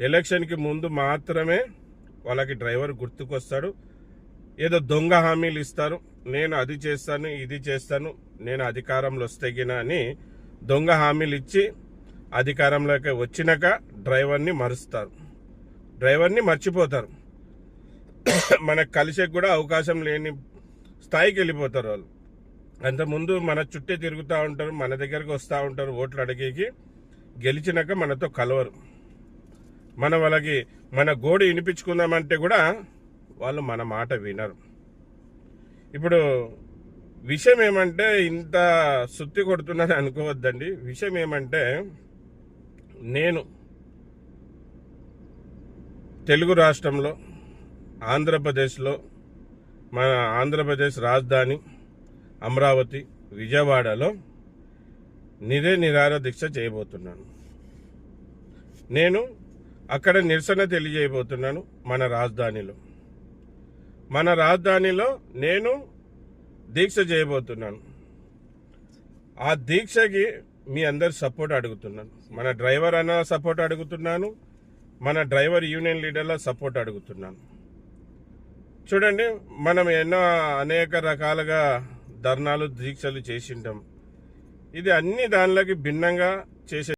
ఎలక్షన్కి ముందు మాత్రమే వాళ్ళకి డ్రైవర్ గుర్తుకొస్తాడు. ఏదో దొంగ హామీలు ఇస్తారు, నేను అది చేస్తాను ఇది చేస్తాను, నేను అధికారంలో వస్తేగిన అని దొంగ హామీలు ఇచ్చి అధికారంలోకి వచ్చినాక డ్రైవర్ని మర్చిపోతారు. మనకు కలిసే కూడా అవకాశం లేని స్థాయికి వెళ్ళిపోతారు వాళ్ళు. అంతకుముందు మన చుట్టే తిరుగుతూ ఉంటారు, మన దగ్గరకు వస్తూ ఉంటారు ఓట్లు అడిగేకి. గెలిచినాక మనతో కలవరు. వాళ్ళకి మన గోడు వినిపించుకుందామంటే కూడా వాళ్ళు మన మాట వినరు. ఇప్పుడు విషయం ఏమంటే, ఇంత సుత్తి కొడుతున్నారని అనుకోవద్దండి. విషయం ఏమంటే, నేను తెలుగు రాష్ట్రంలో ఆంధ్రప్రదేశ్లో మన ఆంధ్రప్రదేశ్ రాజధాని అమరావతి విజయవాడలో నిరాహార దీక్ష చేయబోతున్నాను. నేను అక్కడ నిరసన తెలియజేయబోతున్నాను. మన రాజధానిలో నేను దీక్ష చేయబోతున్నాను. ఆ దీక్షకి మీ అందరి సపోర్ట్ అడుగుతున్నాను. మన డ్రైవర్ అన్న సపోర్ట్ అడుగుతున్నాను, మన డ్రైవర్ యూనియన్ లీడర్ల సపోర్ట్ అడుగుతున్నాను. చూడండి, మనం అనేక రకాలుగా ధర్నాలు దీక్షలు చేసింటాం. ఇది అన్ని దానిలోకి భిన్నంగా చేసే